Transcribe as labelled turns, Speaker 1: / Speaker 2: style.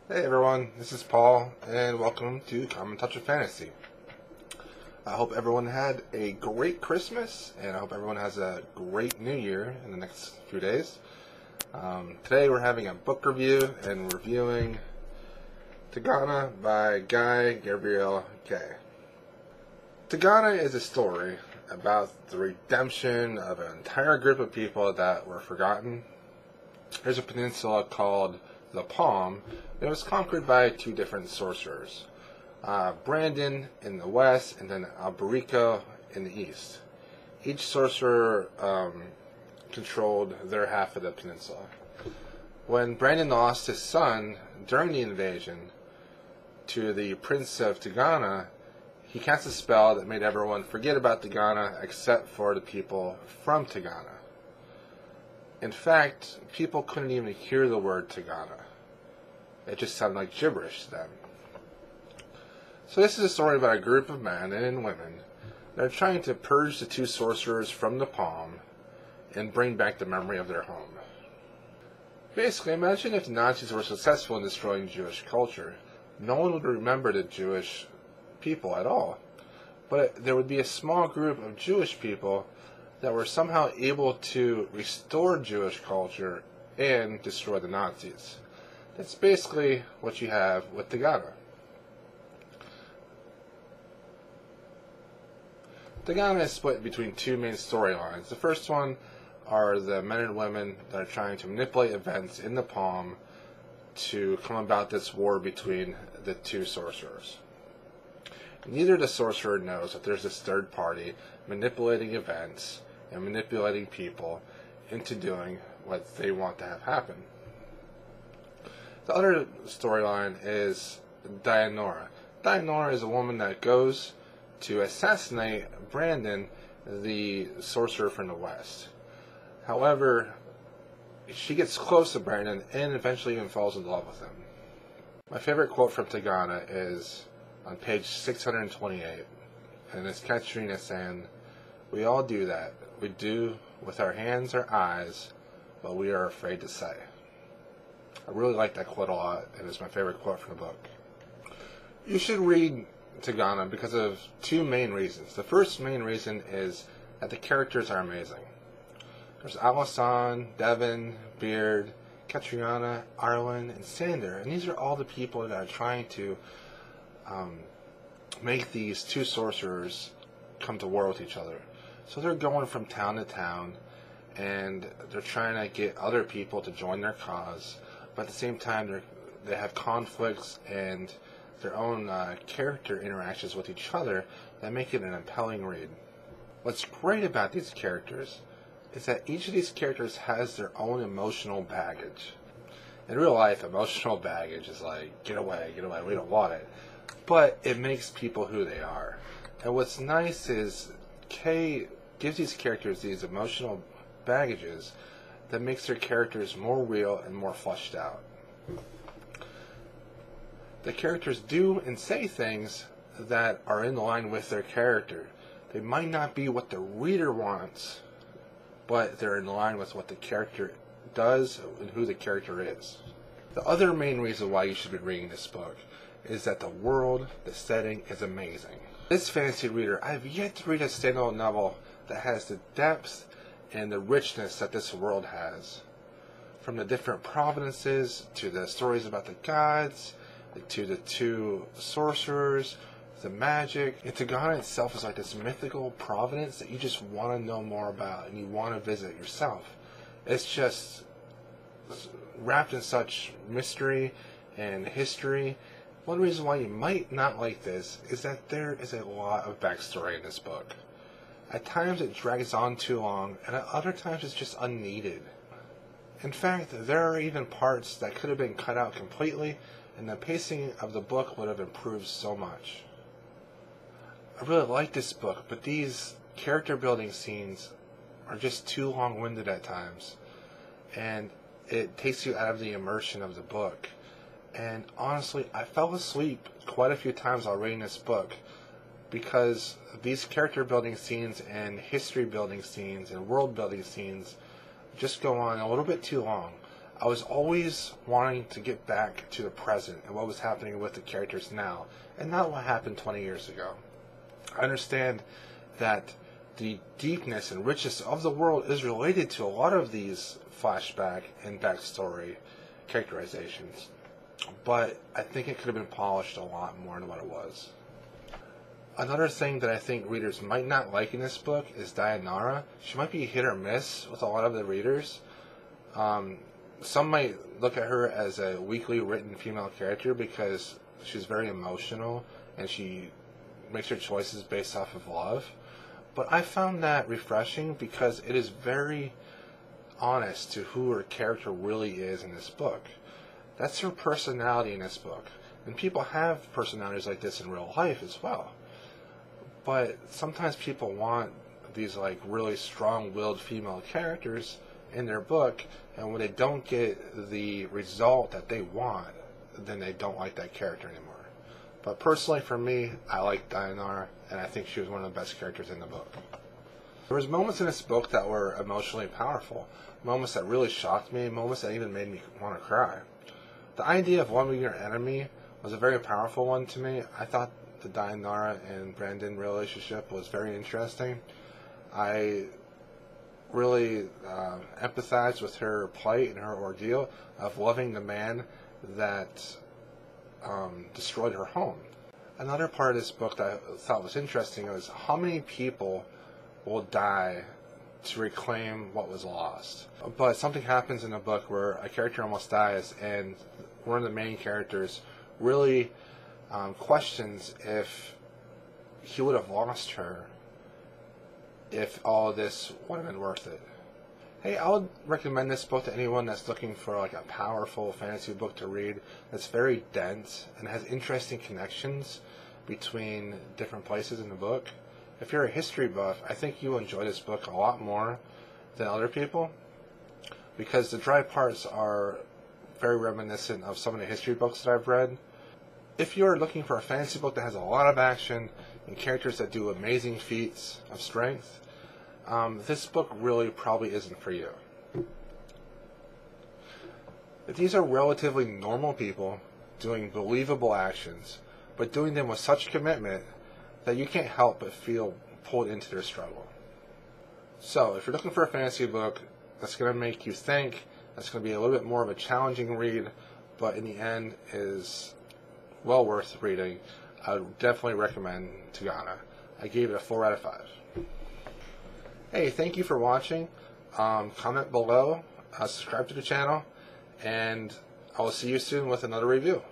Speaker 1: Hey everyone, this is Paul, and welcome to Common Touch of Fantasy. I hope everyone had a great Christmas, and I hope everyone has a great New Year in the next few days. Today we're having a book review and reviewing Tigana by Guy Gavriel Kay. Tigana is a story about the redemption of an entire group of people that were forgotten. There's a peninsula called the Palm. It was conquered by two different sorcerers, Brandon in the west and then Alberico in the east. Each sorcerer controlled their half of the peninsula. When Brandon lost his son during the invasion to the Prince of Tigana, he cast a spell that made everyone forget about Tigana except for the people from Tigana. In fact, people couldn't even hear the word Tigana. It just sounded like gibberish to them. So this is a story about a group of men and women that are trying to purge the two sorcerers from the Palm and bring back the memory of their home. Basically, imagine if the Nazis were successful in destroying Jewish culture. No one would remember the Jewish people at all. But there would be a small group of Jewish people that were somehow able to restore Jewish culture and destroy the Nazis. That's basically what you have with Tigana. Tigana is split between two main storylines. The first one are the men and women that are trying to manipulate events in the Palm to come about this war between the two sorcerers. Neither the sorcerer knows that there's this third party manipulating events and manipulating people into doing what they want to have happen. The other storyline is Dianora. Dianora is a woman that goes to assassinate Brandon, the sorcerer from the west. However, she gets close to Brandon and eventually even falls in love with him. My favorite quote from Tigana is on page 628, and it's Katrina saying, "We all do that. We do with our hands or eyes what we are afraid to say." I really like that quote a lot, and it's my favorite quote from the book. You should read Tigana because of two main reasons. The first main reason is that the characters are amazing. There's Alison, Devin, Beard, Katriana, Arlen, and Sander, and these are all the people that are trying to make these two sorcerers come to war with each other. So they're going from town to town, and they're trying to get other people to join their cause, but at the same time they have conflicts and their own character interactions with each other that make it an impelling read. What's great about these characters is that each of these characters has their own emotional baggage. In real life, emotional baggage is like, get away, we don't want it. But it makes people who they are. And what's nice is Kay gives these characters these emotional baggages that makes their characters more real and more fleshed out. The characters do and say things that are in line with their character. They might not be what the reader wants, but they're in line with what the character does and who the character is. The other main reason why you should be reading this book is that the world, the setting is amazing. This fantasy reader, I've yet to read a standalone novel that has the depth and the richness that this world has. From the different provinces, to the stories about the gods, to the two sorcerers, the magic. And Tigana itself is like this mythical province that you just want to know more about and you want to visit yourself. It's just wrapped in such mystery and history. One reason why you might not like this is that there is a lot of backstory in this book. At times it drags on too long, and at other times it's just unneeded. In fact, there are even parts that could have been cut out completely, and the pacing of the book would have improved so much. I really like this book, but these character building scenes are just too long-winded at times, and it takes you out of the immersion of the book. And honestly, I fell asleep quite a few times while reading this book because these character building scenes and history building scenes and world building scenes just go on a little bit too long. I was always wanting to get back to the present and what was happening with the characters now, and not what happened 20 years ago. I understand that the deepness and richness of the world is related to a lot of these flashback and backstory characterizations, but I think it could have been polished a lot more than what it was. Another thing that I think readers might not like in this book is Dayanara. She might be hit or miss with a lot of the readers. Some might look at her as a weakly written female character because she's very emotional and she makes her choices based off of love. But I found that refreshing because it is very honest to who her character really is in this book. That's her personality in this book. And people have personalities like this in real life as well. But sometimes people want these like really strong-willed female characters in their book, and when they don't get the result that they want, then they don't like that character anymore. But personally, for me, I like Dayanara, and I think she was one of the best characters in the book. There was moments in this book that were emotionally powerful, moments that really shocked me, moments that even made me want to cry. The idea of one being your enemy was a very powerful one to me. I thought the Dayanara and Brandon relationship was very interesting. I really empathized with her plight and her ordeal of loving the man that destroyed her home. Another part of this book that I thought was interesting was how many people will die to reclaim what was lost. But something happens in the book where a character almost dies, and one of the main characters really questions if he would have lost her if all this would have been worth it. Hey, I would recommend this book to anyone that's looking for like a powerful fantasy book to read that's very dense and has interesting connections between different places in the book. If you're a history buff, I think you'll enjoy this book a lot more than other people because the dry parts are very reminiscent of some of the history books that I've read. If you're looking for a fantasy book that has a lot of action and characters that do amazing feats of strength, this book really probably isn't for you. These are relatively normal people doing believable actions, but doing them with such commitment that you can't help but feel pulled into their struggle. So, if you're looking for a fantasy book that's going to make you think, that's going to be a little bit more of a challenging read, but in the end is well worth reading, I would definitely recommend Tigana. I gave it a 4 out of 5. Hey, thank you for watching. Comment below, subscribe to the channel, and I will see you soon with another review.